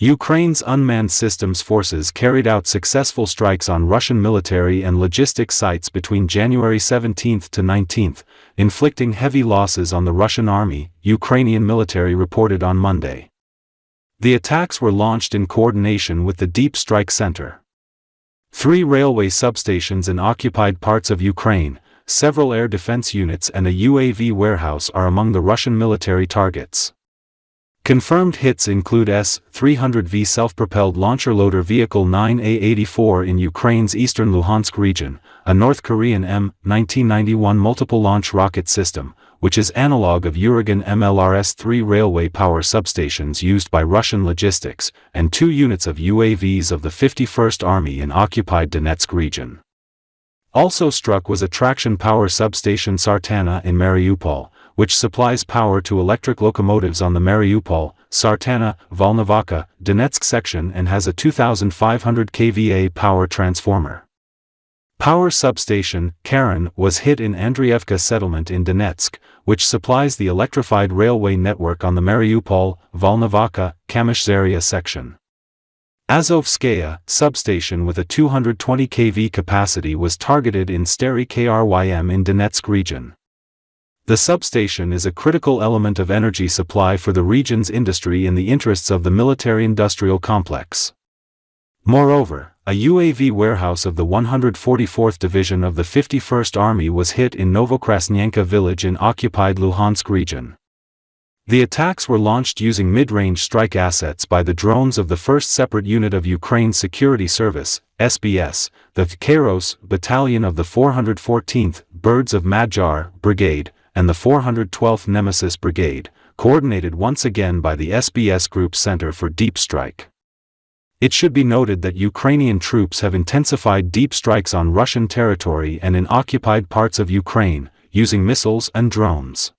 Ukraine's unmanned systems forces carried out successful strikes on Russian military and logistics sites between January 17 to 19, inflicting heavy losses on the Russian army, Ukrainian military reported on Monday. The attacks were launched in coordination with the Deep Strike Center. 3 railway substations in occupied parts of Ukraine, several air defense units and a UAV warehouse are among the Russian military targets. Confirmed hits include S-300V self-propelled launcher-loader vehicle 9A-84 in Ukraine's eastern Luhansk region, a North Korean M-1991 multiple-launch rocket system, which is analog of Uragan MLRS-3 railway power substations used by Russian logistics, and 2 units of UAVs of the 51st Army in occupied Donetsk region. Also struck was a traction power substation Sartana in Mariupol, which supplies power to electric locomotives on the Mariupol, Sartana, Volnovakha, Donetsk section and has a 2,500 kVA power transformer. Power substation, Karen, was hit in Andrievka settlement in Donetsk, which supplies the electrified railway network on the Mariupol, Volnovakha, Kamyshzaria section. Azovskaya, substation with a 220 kV capacity was targeted in Stary Krym in Donetsk region. The substation is a critical element of energy supply for the region's industry in the interests of the military-industrial complex. Moreover, a UAV warehouse of the 144th Division of the 51st Army was hit in Novokrasnyanka village in occupied Luhansk region. The attacks were launched using mid-range strike assets by the drones of the 1st Separate Unit of Ukraine's Security Service, SBS, the Kairos Battalion of the 414th Birds of Magyar Brigade, and the 412th Nemesis Brigade, coordinated once again by the SBS Group Center for Deep Strike. It should be noted that Ukrainian troops have intensified deep strikes on Russian territory and in occupied parts of Ukraine, using missiles and drones.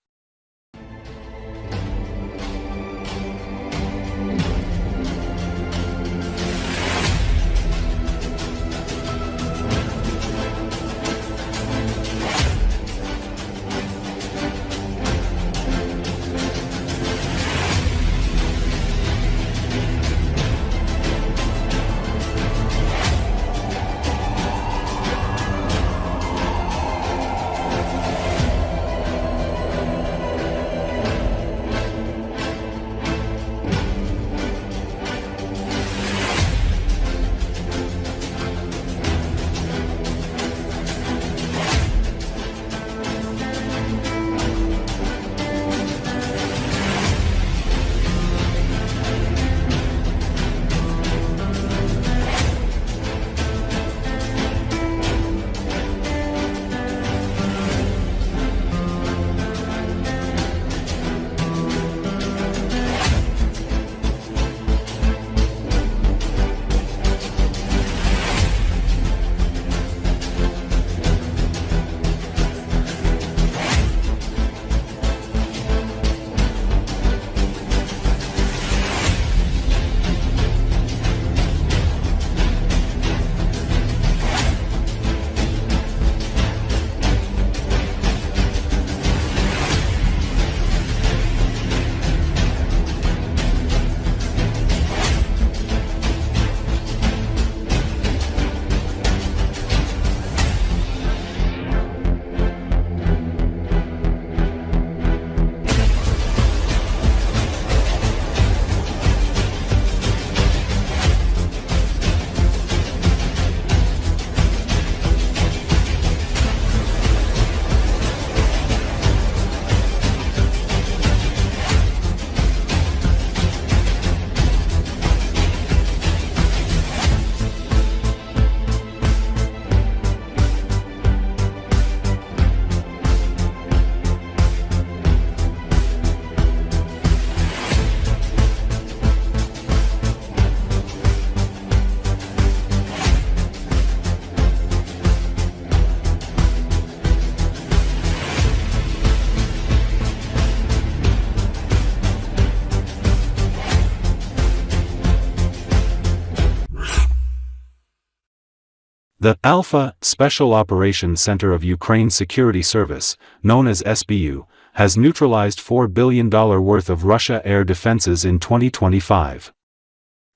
The Alpha Special Operations Center of Ukraine's Security Service, known as SBU, has neutralized $4 billion worth of Russia air defenses in 2025.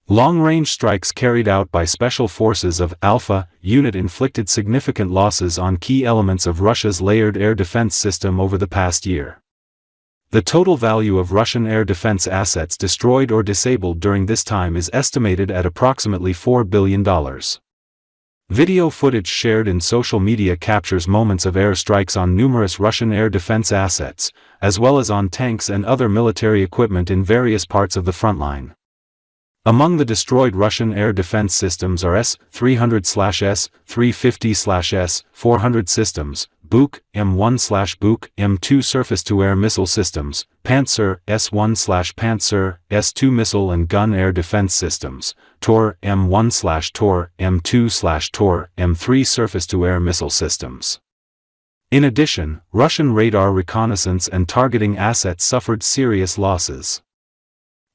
Long-range strikes carried out by special forces of Alpha unit inflicted significant losses on key elements of Russia's layered air defense system over the past year. The total value of Russian air defense assets destroyed or disabled during this time is estimated at approximately $4 billion. Video footage shared in social media captures moments of airstrikes on numerous Russian air defense assets, as well as on tanks and other military equipment in various parts of the frontline. Among the destroyed Russian air defense systems are S-300/S, 350/S, 400 systems, Buk, M1/Buk, M2 surface-to-air missile systems, Pantsir, S1/Pantsir, S2 missile and gun air defense systems, Tor, M1/Tor, M2/Tor, M3 surface-to-air missile systems. In addition, Russian radar reconnaissance and targeting assets suffered serious losses.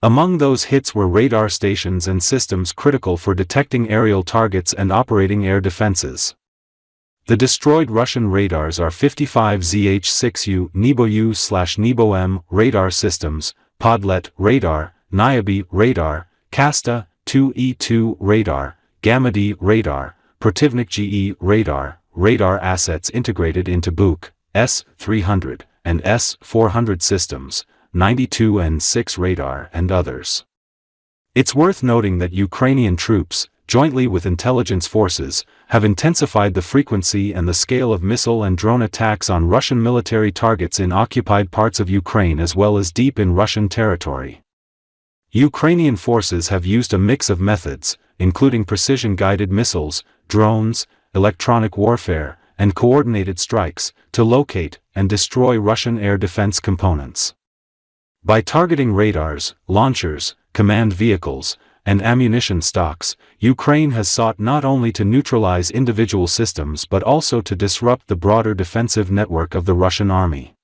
Among those hits were radar stations and systems critical for detecting aerial targets and operating air defenses. The destroyed Russian radars are 55 ZH-6U Nebo-U/Nebo-M radar systems, Podlet radar, Niobe radar, Kasta 2E2 radar, Gamma-D radar, Protivnik GE radar, radar assets integrated into Buk, S-300, and S-400 systems, 92 and 6 radar and others. It's worth noting that Ukrainian troops, jointly with intelligence forces, have intensified the frequency and the scale of missile and drone attacks on Russian military targets in occupied parts of Ukraine as well as deep in Russian territory. Ukrainian forces have used a mix of methods, including precision-guided missiles, drones, electronic warfare, and coordinated strikes, to locate and destroy Russian air defense components. By targeting radars, launchers, command vehicles, and ammunition stocks, Ukraine has sought not only to neutralize individual systems but also to disrupt the broader defensive network of the Russian army.